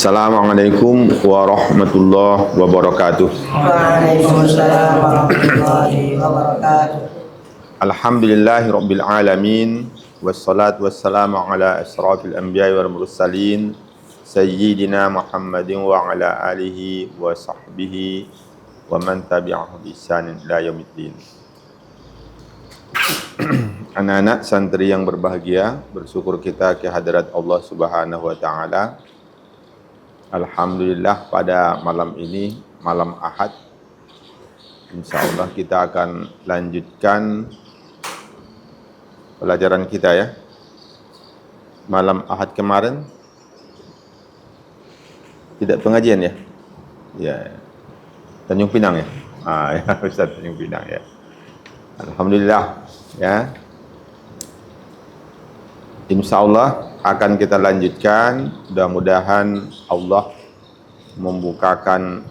Assalamualaikum warahmatullahi wabarakatuh. Waalaikumsalam warahmatullahi wabarakatuh. Alhamdulillahi rabbil alamin. Wassalatu wassalamu ala asrafil anbiya'i wal mursalin Sayyidina Muhammadin wa ala alihi wa sahbihi wa man tabi'ahu bi ihsanin ila yaumiddin. Anak-anak santri yang berbahagia, bersyukur kita kehadirat Allah Subhanahu wa taala. Alhamdulillah pada malam ini, malam Ahad, insyaallah kita akan lanjutkan pelajaran kita ya. Malam Ahad kemarin tidak pengajian ya? Ya. Tanjung Pinang ya? Ya, Ustaz Tanjung Pinang ya. Alhamdulillah ya. Insyaallah akan kita lanjutkan. Mudah-mudahan Allah membukakan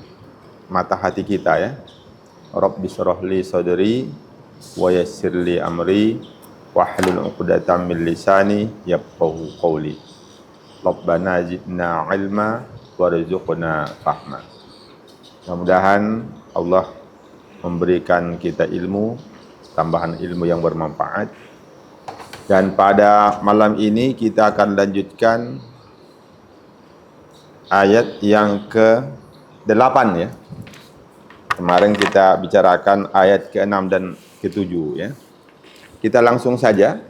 mata hati kita ya. Rabbi shrah li sadri wa yassir li amri wahlul 'uqdatam min lisani yafqahu qawli. Rabbana zidna ilma warzuqna fahma. Mudah-mudahan Allah memberikan kita ilmu, tambahan ilmu yang bermanfaat. Dan pada malam ini kita akan lanjutkan ayat yang ke-8 ya. Kemarin kita bicarakan ayat ke-6 dan ke-7 ya. Kita langsung saja.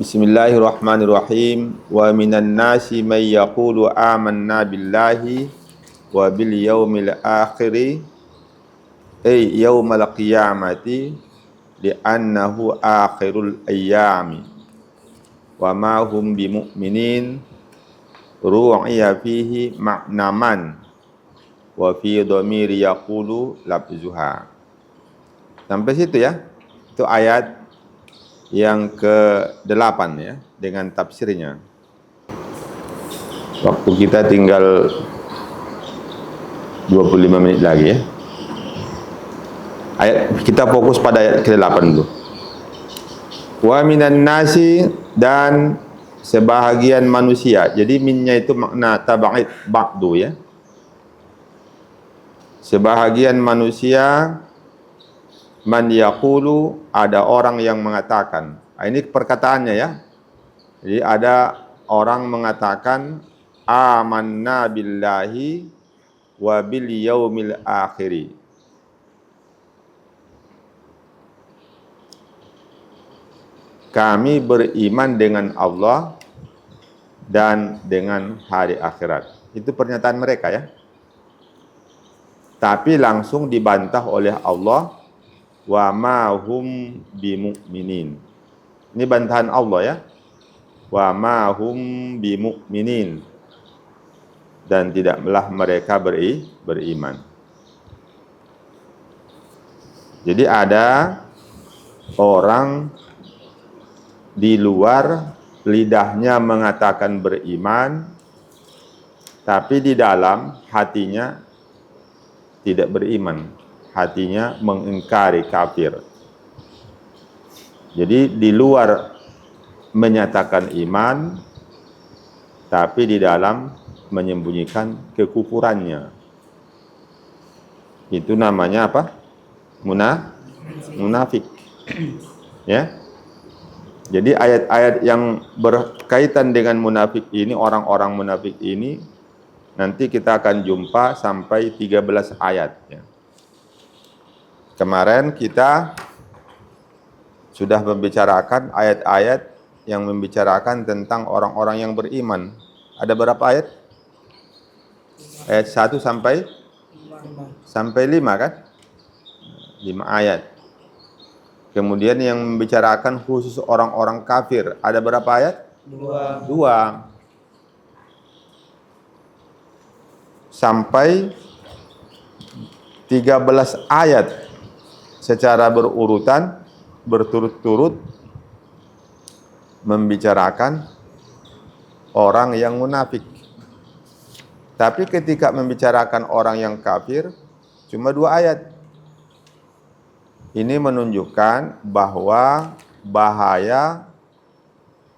Bismillahirrahmanirrahim. Wa minan nasi may yaqulu amanna billahi wa bil yaumil akhir ay yaumal qiyamati li'annahu akhirul ayyami wa ma hum bimu'minin ru'iya fihi ma'naman wa fi dhamiri yaqulu labzuha. Sampai situ ya. Itu ayat yang ke-8 ya, dengan tafsirnya. Waktu kita tinggal 25 menit lagi ya. Kita fokus pada ayat ke-8 dulu. Wa minan nasi, dan sebahagian manusia. Jadi minnya itu makna tab'id ba'du ya. Sebahagian manusia, man yaqulu, ada orang yang mengatakan. Ini perkataannya ya. Jadi ada orang mengatakan amanna billahi wa bil yaumil akhiri. Kami beriman dengan Allah dan dengan hari akhirat. Itu pernyataan mereka ya. Tapi langsung dibantah oleh Allah, wa ma hum bimu'minin. Ini bantahan Allah ya. Wa ma hum bimu'minin. Dan tidaklah mereka beriman. Jadi ada orang di luar lidahnya mengatakan beriman, tapi di dalam hatinya tidak beriman. Hatinya mengingkari kafir. Jadi di luar menyatakan iman, tapi di dalam menyembunyikan kekufurannya. Itu namanya apa? Munafik. Ya. Jadi ayat-ayat yang berkaitan dengan munafik ini, orang-orang munafik ini, nanti kita akan jumpa sampai 13 ayat ya. Kemarin kita sudah membicarakan ayat-ayat yang membicarakan tentang orang-orang yang beriman. Ada berapa ayat? Ayat 1 sampai 5 kan? 5 ayat. Kemudian yang membicarakan khusus orang-orang kafir. Ada berapa ayat? 2. Sampai 13 ayat secara berurutan, berturut-turut membicarakan orang yang munafik. Tapi ketika membicarakan orang yang kafir, cuma 2 ayat. Ini menunjukkan bahwa bahaya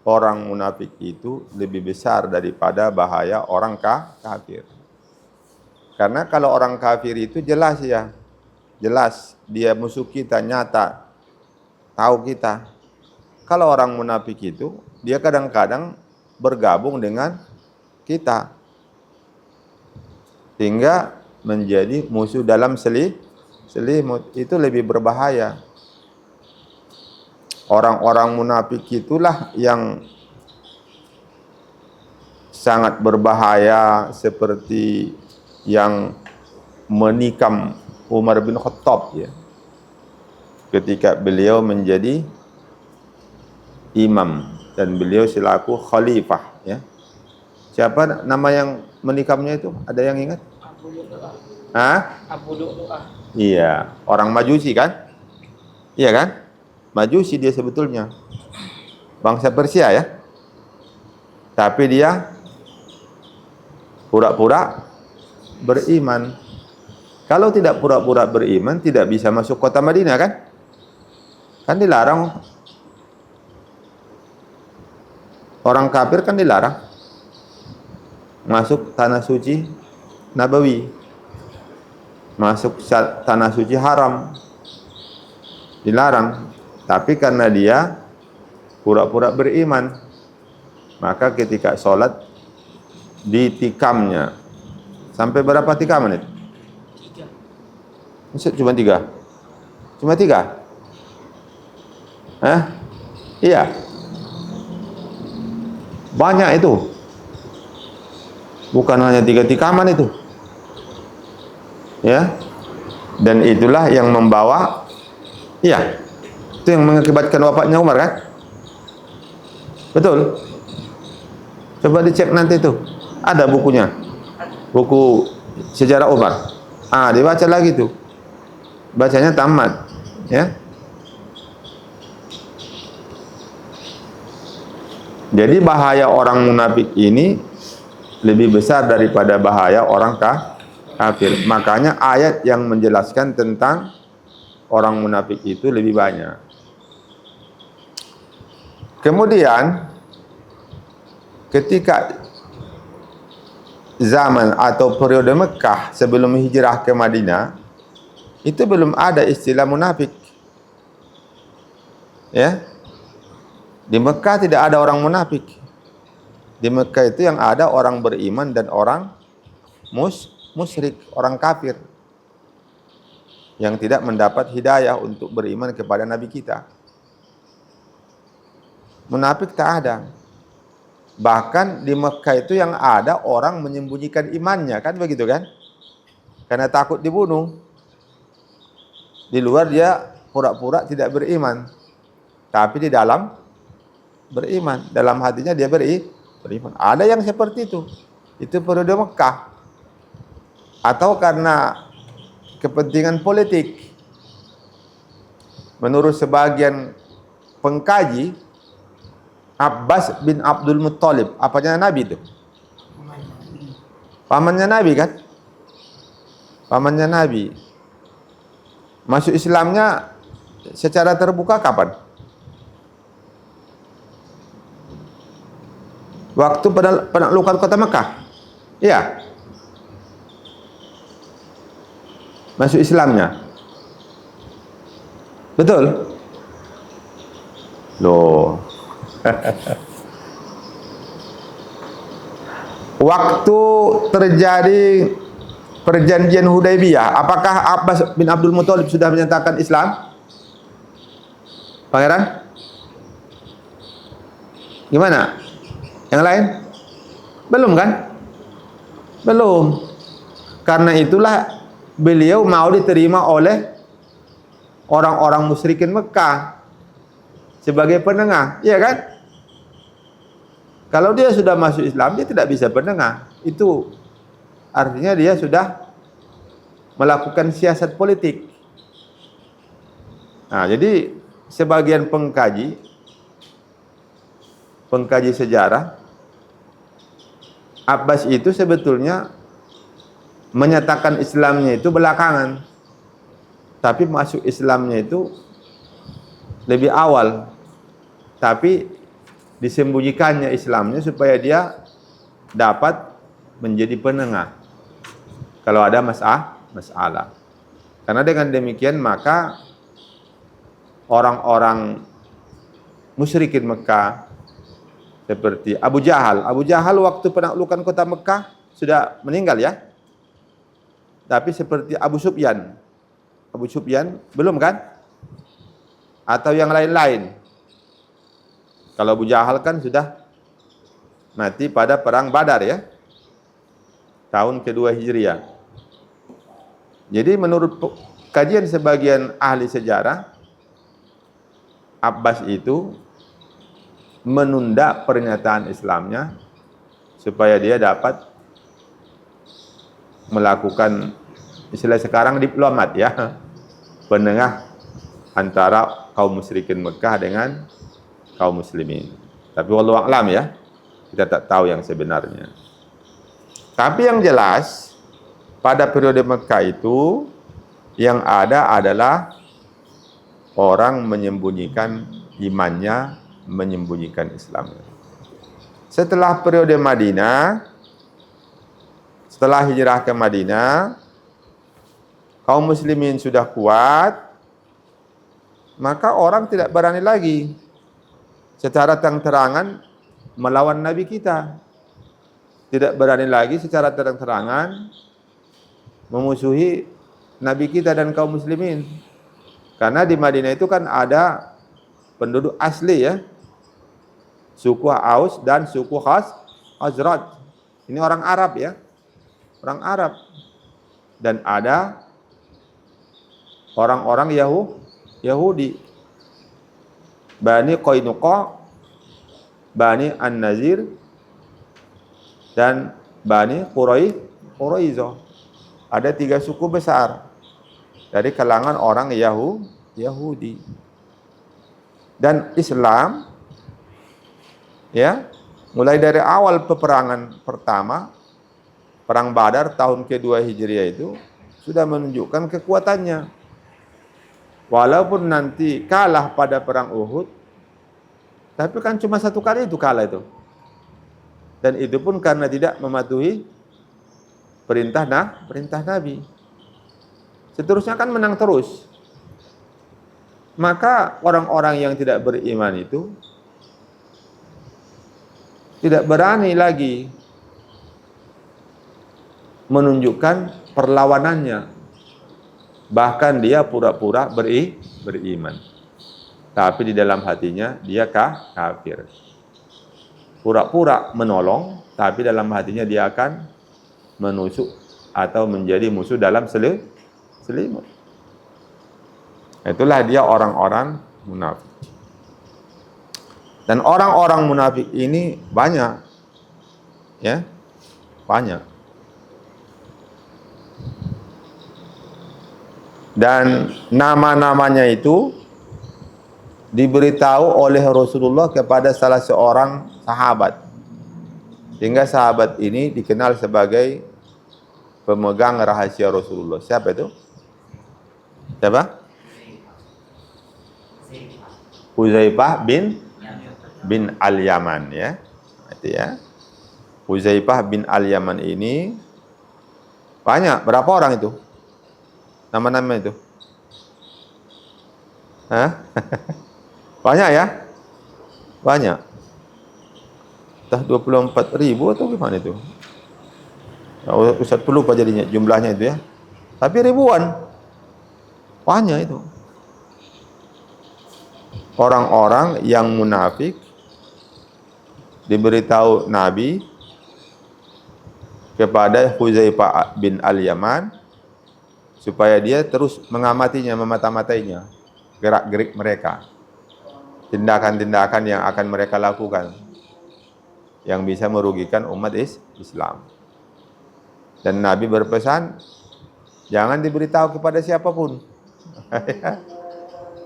orang munafik itu lebih besar daripada bahaya orang kafir. Karena kalau orang kafir itu jelas ya, jelas dia musuh kita, nyata, tahu kita. Kalau orang munafik itu, dia kadang-kadang bergabung dengan kita, sehingga menjadi musuh dalam selimut. Itu lebih berbahaya. Orang-orang munafik itulah yang sangat berbahaya, seperti yang menikam Umar bin Khattab ya, ketika beliau menjadi imam dan beliau selaku khalifah ya. Siapa nama yang menikamnya itu? Ada yang ingat? Abu Lu'lu'ah. Abu Lu'lu'ah. Iya, orang Majusi kan? Iya kan? Majusi dia sebetulnya, bangsa Persia ya. Tapi dia pura-pura beriman. Kalau tidak pura-pura beriman, tidak bisa masuk kota Madinah kan? Kan dilarang. Orang kafir kan dilarang masuk tanah suci Nabawi, masuk tanah suci haram, dilarang. Tapi karena dia pura-pura beriman, maka ketika sholat ditikamnya. Sampai berapa tikaman itu? 3. Cuma 3? Cuma 3? Iya. Banyak itu. Bukan hanya 3 tikaman itu. Ya. Dan itulah yang membawa, iya, itu yang mengakibatkan wafatnya Umar kan? Betul. Coba dicek nanti itu. Ada bukunya. Buku sejarah Umar. Dibaca lagi tuh. Bacanya tamat, ya. Jadi bahaya orang munafik ini lebih besar daripada bahaya orang kafir. Makanya ayat yang menjelaskan tentang orang munafik itu lebih banyak. Kemudian ketika zaman atau periode Mekah sebelum hijrah ke Madinah, itu belum ada istilah munafik. Ya. Di Mekah tidak ada orang munafik. Di Mekah itu yang ada orang beriman dan orang musyrik, orang kafir yang tidak mendapat hidayah untuk beriman kepada Nabi kita. Munafik tak ada. Bahkan di Mekah itu yang ada orang menyembunyikan imannya, kan begitu kan? Karena takut dibunuh. Di luar dia pura-pura tidak beriman, tapi di dalam beriman. Dalam hatinya dia beriman. Ada yang seperti itu. Itu periode Mekah. Atau karena kepentingan politik. Menurut sebagian pengkaji, Abbas bin Abdul Muttalib, apanya Nabi itu? Pamannya Nabi kan? Pamannya Nabi. Masuk Islamnya secara terbuka kapan? Waktu penaklukan kota Mekah. Iya. Masuk Islamnya. Betul? Loh. Waktu terjadi perjanjian Hudaybiyah, apakah Abbas bin Abdul Muttalib sudah menyatakan Islam? Pangeran? Gimana? Yang lain? Belum kan? Belum. Karena itulah beliau mau diterima oleh orang-orang musyrikin Mekah sebagai penengah, iya kan? Kalau dia sudah masuk Islam, dia tidak bisa penengah. Itu artinya dia sudah melakukan siasat politik. Nah, jadi sebagian pengkaji sejarah, Abbas itu sebetulnya menyatakan Islamnya itu belakangan, tapi masuk Islamnya itu lebih awal. Tapi disembunyikannya Islamnya supaya dia dapat menjadi penengah kalau ada masalah. Karena dengan demikian maka orang-orang musyrikin Mekah seperti Abu Jahal waktu penaklukan kota Mekah sudah meninggal ya. Tapi seperti Abu Sufyan belum kan? Atau yang lain-lain. Kalau Abu Jahal kan sudah mati pada perang Badar ya. Tahun kedua Hijriah. Jadi menurut kajian sebagian ahli sejarah, Abbas itu menunda pernyataan Islamnya supaya dia dapat melakukan istilah sekarang diplomat ya, penengah antara kaum musyrikin Mekah dengan kaum muslimin. Tapi wallahu a'lam ya, kita tak tahu yang sebenarnya. Tapi yang jelas pada periode Mekah itu yang ada adalah orang menyembunyikan imannya, menyembunyikan Islamnya. Setelah periode Madinah, setelah hijrah ke Madinah, kaum muslimin sudah kuat, maka orang tidak berani lagi secara terang-terangan melawan Nabi kita. Tidak berani lagi secara terang-terangan memusuhi Nabi kita dan kaum muslimin. Karena di Madinah itu kan ada penduduk asli ya, suku Aus dan suku Khazraj. Ini orang Arab ya, orang Arab. Dan ada orang-orang Yahudi, Bani Qainuqa, Bani An-Nazir, dan Bani Quraiza. Ada 3 suku besar dari kalangan orang Yahudi. Dan Islam ya, mulai dari awal peperangan pertama, perang Badar tahun kedua Hijriah itu sudah menunjukkan kekuatannya. Walaupun nanti kalah pada perang Uhud, tapi kan cuma 1 kali itu kalah itu. Dan itu pun karena tidak mematuhi perintah Nabi. Seterusnya kan menang terus. Maka orang-orang yang tidak beriman itu tidak berani lagi menunjukkan perlawanannya. Bahkan dia pura-pura beriman. Tapi di dalam hatinya dia kafir. Pura-pura menolong, tapi dalam hatinya dia akan menusuk atau menjadi musuh dalam selimut. Itulah dia orang-orang munafik. Dan orang-orang munafik ini banyak. Ya. Banyak. Dan nama-namanya itu diberitahu oleh Rasulullah kepada salah seorang sahabat. Sehingga sahabat ini dikenal sebagai pemegang rahasia Rasulullah. Siapa itu? Siapa? Huzaifah bin Al-Yaman ya. Itu ya. Huzaifah bin Al-Yaman ini banyak. Berapa orang itu? Nama-nama itu? Hah? Banyak ya? Banyak. Entah 24.000 atau gimana itu? Ustaz perlu lupa jadinya jumlahnya itu ya. Tapi ribuan. Banyak itu. Orang-orang yang munafik diberitahu Nabi kepada Huzaifah bin Al-Yaman supaya dia terus mengamatinya, memata-matainya, gerak-gerik mereka, tindakan-tindakan yang akan mereka lakukan yang bisa merugikan umat Islam. Dan Nabi berpesan, jangan diberitahu kepada siapapun.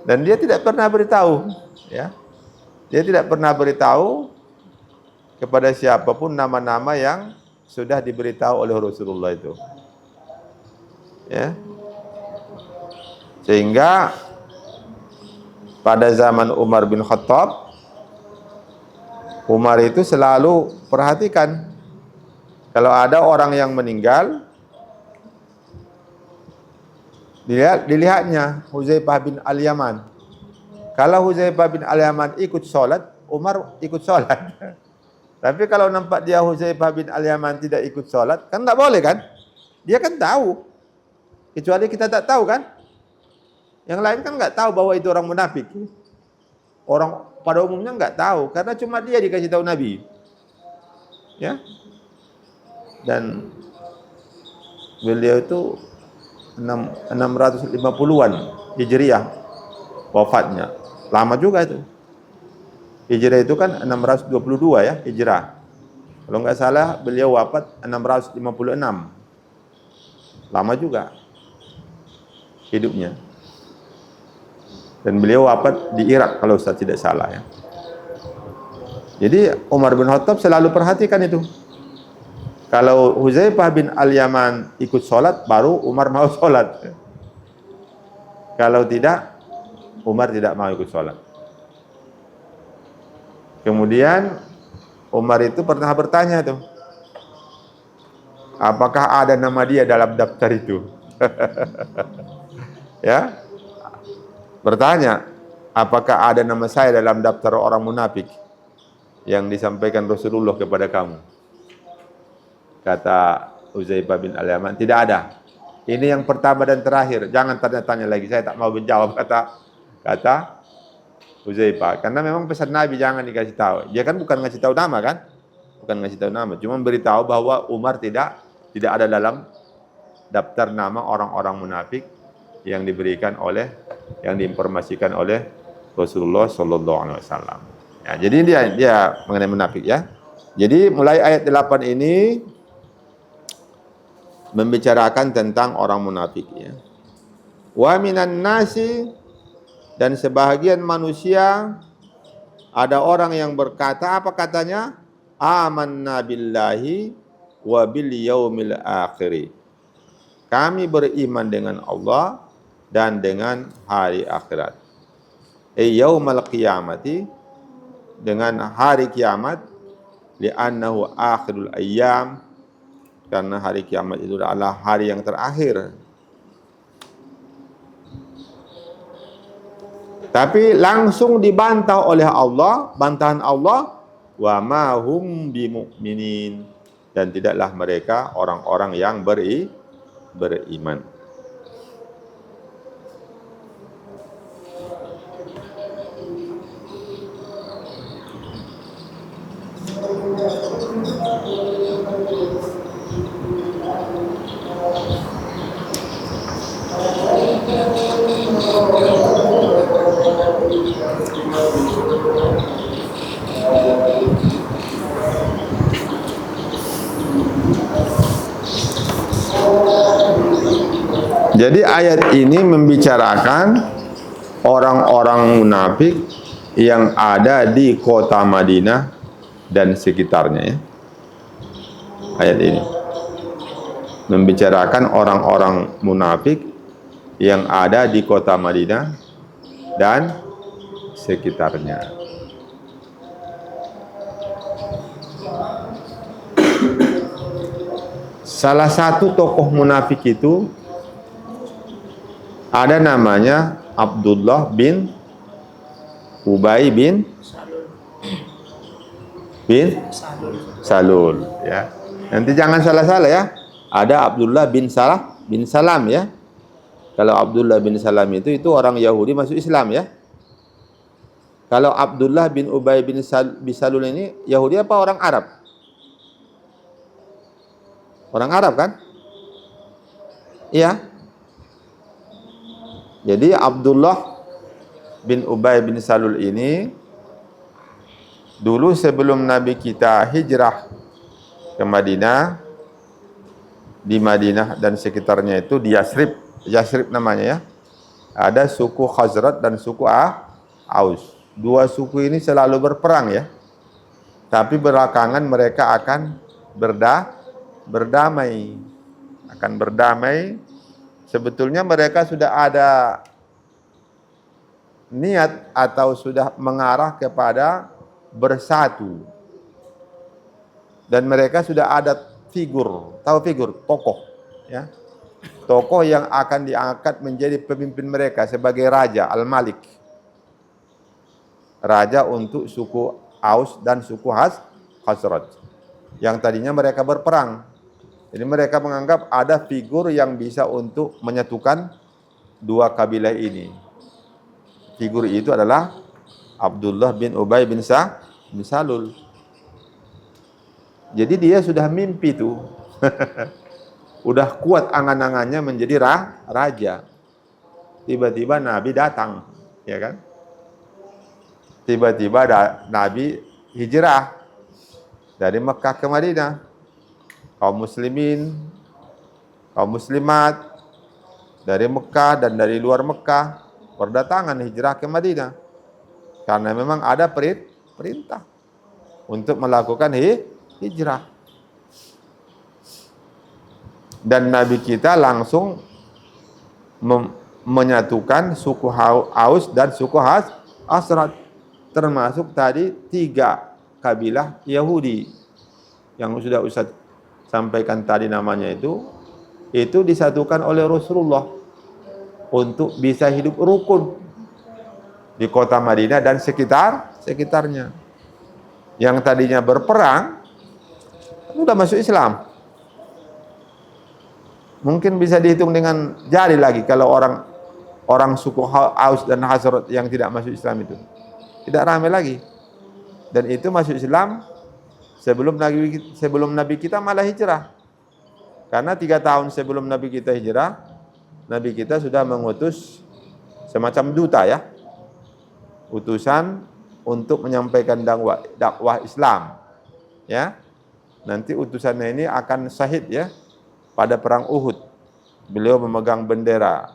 Dan dia tidak pernah beritahu, ya. Dia tidak pernah beritahu kepada siapapun nama-nama yang sudah diberitahu oleh Rasulullah itu. Ya. Sehingga pada zaman Umar bin Khattab Umar itu selalu perhatikan kalau ada orang yang meninggal, dilihatnya Hudzaifah bin Al-Yaman. Kalau Hudzaifah bin Al-Yaman ikut sholat, Umar ikut sholat. Tapi kalau nampak dia Hudzaifah bin Al-Yaman tidak ikut sholat, kan tak boleh kan? Dia kan tahu. Kecuali kita tak tahu kan? Yang lain kan nggak tahu bahwa itu orang munafik. Orang pada umumnya nggak tahu, karena cuma dia dikasih tahu Nabi. Ya. Dan beliau itu 650-an Hijriah wafatnya. Lama juga itu. Hijrah itu kan 622 ya, Hijrah. Kalau nggak salah beliau wafat 656. Lama juga hidupnya. Dan beliau wafat di Irak kalau saya tidak salah ya. Jadi Umar bin Khattab selalu perhatikan itu. Kalau Hudzaifah bin Al-Yaman ikut sholat, baru Umar mau sholat. Kalau tidak, Umar tidak mau ikut sholat. Kemudian Umar itu pernah bertanya tuh, apakah ada nama dia dalam daftar itu? Ya, bertanya, apakah ada nama saya dalam daftar orang munafik yang disampaikan Rasulullah kepada kamu? Kata Hudzaifah bin Al-Yaman, tidak ada. Ini yang pertama dan terakhir. Jangan tanya-tanya lagi, saya tak mau menjawab, kata Hudzaifah. Karena memang pesan Nabi jangan dikasih tahu. Dia kan bukan ngasih tahu nama kan? Bukan ngasih tahu nama, cuma beritahu bahwa Umar tidak ada dalam daftar nama orang-orang munafik yang diberikan oleh, yang diinformasikan oleh Rasulullah Sallallahu Alaihi Wasallam. Ya, jadi dia mengenai munafik ya. Jadi mulai ayat 8 ini membicarakan tentang orang munafik ya. Wa minan nasi, dan sebahagian manusia ada orang yang berkata, apa katanya? Amanna billahi wa bil yaumil akhir. Kami beriman dengan Allah dan dengan hari akhirat. Yaumal qiyamati, dengan hari kiamat, li'annahu akhirul ayyam, karena hari kiamat itu adalah hari yang terakhir. Tapi langsung dibantah oleh Allah, bantahan Allah, wa ma hum bimu'minin, dan tidaklah mereka orang-orang yang beriman. Jadi ayat ini membicarakan orang-orang munafik yang ada di kota Madinah dan sekitarnya ya. Ayat ini membicarakan orang-orang munafik yang ada di kota Madinah dan sekitarnya. Salah satu tokoh munafik itu ada namanya Abdullah bin Ubay bin Salul ya. Nanti jangan salah-salah ya. Ada Abdullah bin Salam ya. Kalau Abdullah bin Salam itu orang Yahudi masuk Islam ya. Kalau Abdullah bin Ubay bin Salul ini Yahudi apa orang Arab? Orang Arab kan? Iya. Jadi Abdullah bin Ubay bin Salul ini dulu sebelum Nabi kita hijrah ke Madinah, di Madinah dan sekitarnya itu di Yasrib namanya ya, ada suku Khazraj dan suku Aus. Dua suku ini selalu berperang ya, tapi belakangan mereka akan berdamai. Sebetulnya mereka sudah ada niat atau sudah mengarah kepada bersatu Dan mereka sudah ada figur, tahu figur, tokoh, ya. Tokoh yang akan diangkat menjadi pemimpin mereka sebagai raja, Al-Malik. Raja untuk suku Aus dan suku Khazraj. Yang tadinya mereka berperang. Jadi mereka menganggap ada figur yang bisa untuk menyatukan dua kabilah ini. Figur itu adalah Abdullah bin Ubay bin Salul. Jadi dia sudah mimpi tuh. Udah kuat angan-angannya menjadi raja. Tiba-tiba Nabi datang, ya kan? Tiba-tiba Nabi hijrah dari Mekah ke Madinah. Kaum muslimin, kaum muslimat dari Mekah dan dari luar Mekah berdatangan hijrah ke Madinah. Karena memang ada perintah untuk melakukan hijrah. Dan Nabi kita langsung menyatukan suku Aus dan suku Khazraj, termasuk tadi 3 kabilah Yahudi yang sudah Ustaz sampaikan tadi namanya itu disatukan oleh Rasulullah untuk bisa hidup rukun di kota Madinah dan sekitarnya. Yang tadinya berperang sudah masuk Islam. Mungkin bisa dihitung dengan jari lagi kalau orang suku Aus dan Khazraj yang tidak masuk Islam itu. Tidak ramai lagi. Dan itu masuk Islam sebelum Nabi kita malah hijrah. Karena 3 tahun sebelum Nabi kita hijrah, Nabi kita sudah mengutus semacam duta, ya. Utusan untuk menyampaikan dakwah Islam. Ya. Nanti utusannya ini akan syahid, ya. Pada perang Uhud, beliau memegang bendera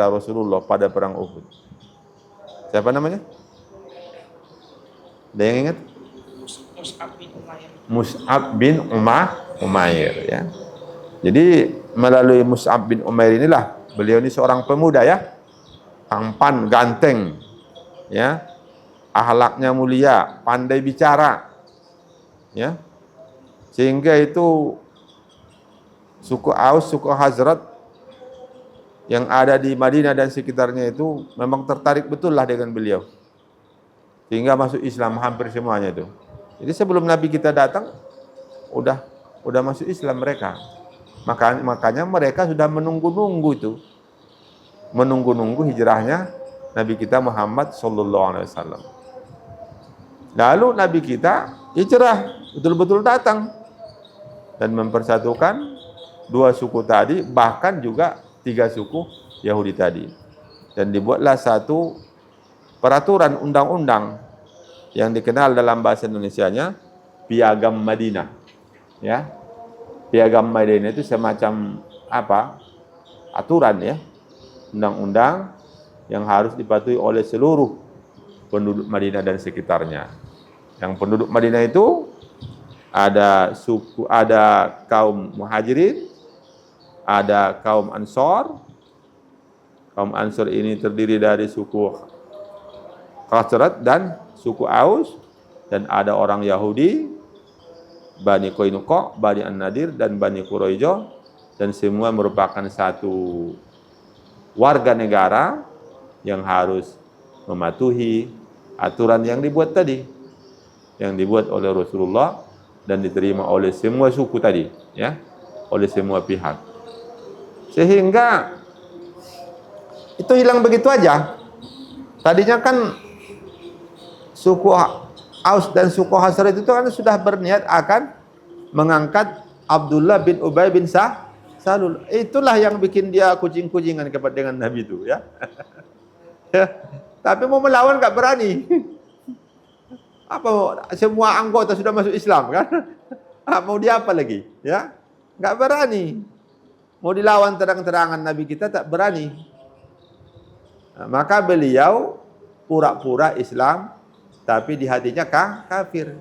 Rasulullah pada perang Uhud. Siapa namanya? Ada yang ingat? Mus'ab bin Umair, ya. Jadi melalui Mus'ab bin Umair inilah beliau ini seorang pemuda, ya, tampan, ganteng, ya, akhlaknya mulia, pandai bicara, ya, sehingga itu suku Aus, suku Khazraj yang ada di Madinah dan sekitarnya itu memang tertarik betul lah dengan beliau. Sehingga masuk Islam hampir semuanya itu. Jadi sebelum Nabi kita datang, udah masuk Islam mereka. Makanya mereka sudah menunggu-nunggu itu. Menunggu-nunggu hijrahnya Nabi kita Muhammad sallallahu alaihi wasallam. Lalu Nabi kita hijrah, betul-betul datang dan mempersatukan 2 suku tadi, bahkan juga 3 suku Yahudi tadi. Dan dibuatlah satu peraturan undang-undang yang dikenal dalam bahasa Indonesianya Piagam Madinah. Ya. Piagam Madinah itu semacam aturan, ya. Undang-undang yang harus dipatuhi oleh seluruh penduduk Madinah dan sekitarnya. Yang penduduk Madinah itu ada kaum Muhajirin, ada kaum Ansor. Kaum Ansor ini terdiri dari suku Khazraj dan suku Aus, dan ada orang Yahudi, Bani Qainuqa, Bani An-Nadir, dan Bani Quraidah, dan semua merupakan satu warga negara yang harus mematuhi aturan yang dibuat tadi, yang dibuat oleh Rasulullah dan diterima oleh semua suku tadi, ya, oleh semua pihak. Sehingga itu hilang begitu aja. Tadinya kan suku Aus dan suku Khazraj itu kan sudah berniat akan mengangkat Abdullah bin Ubay bin Salul. Itulah yang bikin dia kucing-kucingan dengan Nabi itu, ya. Tapi mau melawan gak berani. Semua anggota sudah masuk Islam, kan? Mau dia apa lagi, ya? Gak berani. Mau dilawan terang-terangan Nabi kita tak berani. Maka beliau pura-pura Islam, tapi di hatinya kafir.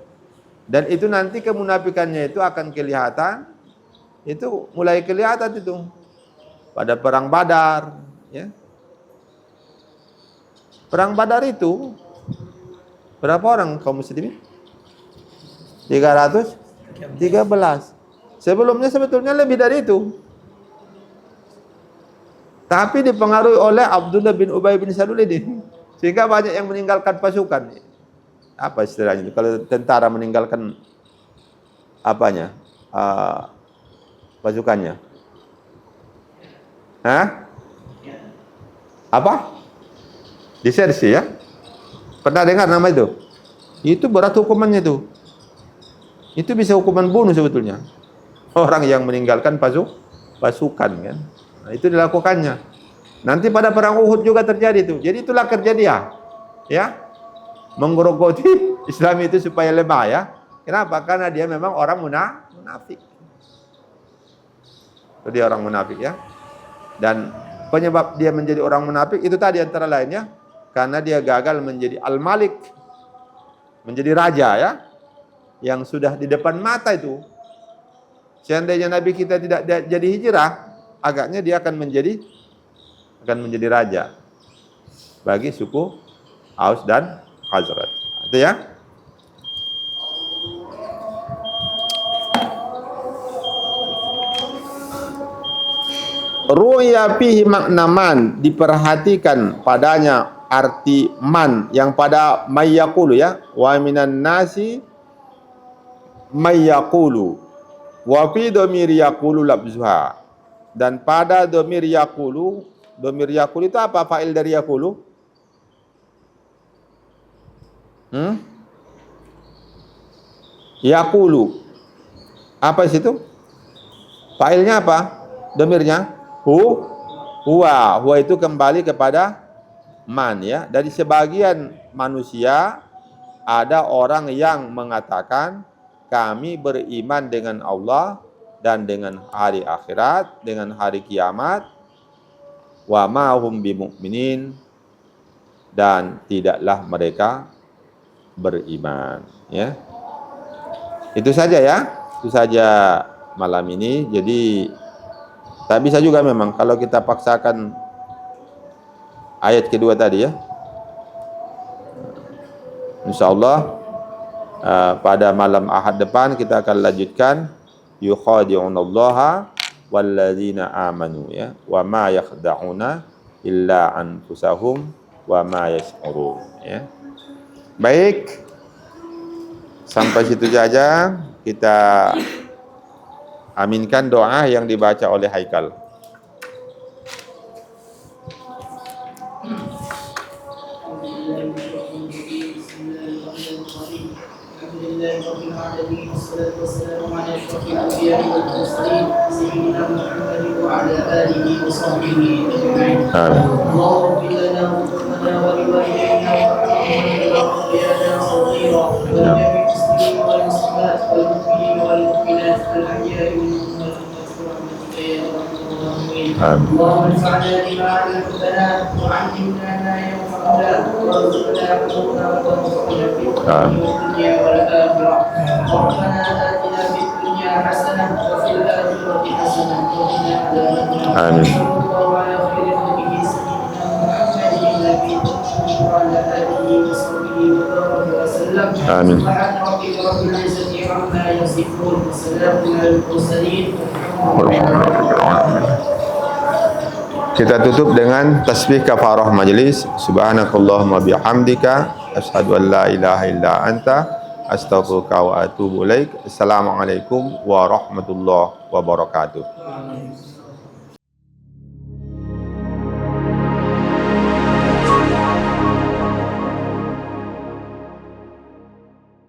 Dan itu nanti kemunafikannya itu akan kelihatan. Itu mulai kelihatan itu pada perang Badar, ya. Perang Badar itu berapa orang kaum muslimin? 300 13. Sebelumnya sebetulnya lebih dari itu. Tapi dipengaruhi oleh Abdullah bin Ubay bin Salul ini. Sehingga banyak yang meninggalkan pasukan. Apa istilahnya itu? Kalau tentara meninggalkan apanya? Pasukannya. Hah? Apa? Disersi ya? Pernah dengar nama itu? Itu berat hukumannya itu. Itu bisa hukuman bunuh sebetulnya. Orang yang meninggalkan pasukan kan. Nah, itu dilakukannya. Nanti pada perang Uhud juga terjadi itu. Jadi itulah kerja dia. Ya. Menggerogoti Islam itu supaya lemah ya. Kenapa? Karena dia memang orang munafik. Itu dia orang munafik ya. Dan penyebab dia menjadi orang munafik itu tadi antara lainnya karena dia gagal menjadi al-malik. Menjadi raja ya. Yang sudah di depan mata itu. Seandainya Nabi kita tidak jadi hijrah, agaknya dia akan menjadi raja bagi suku Aus dan Khazraj. Itu ya. Ru'ya fihi makna man, diperhatikan padanya arti man yang pada mayyaqulu ya. Wa minan nasi mayyaqulu wa fi dhamir yaqulu labzuha. Dan pada dhamir yaqulu itu apa? Fa'il dari yaqulu? Yaqulu. Apa situ? Fa'ilnya apa? Dhamirnya? Huwa. Huwa itu kembali kepada man ya. Dari sebagian manusia ada orang yang mengatakan kami beriman dengan Allah dan dengan hari akhirat, dengan hari kiamat, wa ma hum bimu'minin, dan tidaklah mereka beriman ya. Itu saja ya. Itu saja malam ini. Jadi tak bisa juga memang kalau kita paksakan ayat kedua tadi ya. Insyaallah pada malam Ahad depan kita akan lanjutkan yukhadi'unallaha walladzina amanu ya wa ma yakhda'una illa anfusahum wa ma yash'urun ya. Baik, sampai situ saja kita aminkan doa yang dibaca oleh Haikal. اللهم انفعنا بما علمتنا وعلمنا ما ينفعنا وارزقنا علوما وانفعنا في الدنيا والاخره. ربنا اتنا في الدنيا حسنه وفي الاخره حسنه وقنا عذاب النار. آمين. صلى الله على خير خلقه سيدنا محمد النبي وعلى اله وصحبه وبارك وسلم. آمين. سبحان ربك رب العزه عما يصفون وسلام على المرسلين. Kita tutup dengan tasbih kafarah majelis. Subhanakallahumma bihamdika asyhadu an la ilaha illa anta astaghfiruka wa atubu ilaik. Assalamualaikum warahmatullahi wabarakatuh.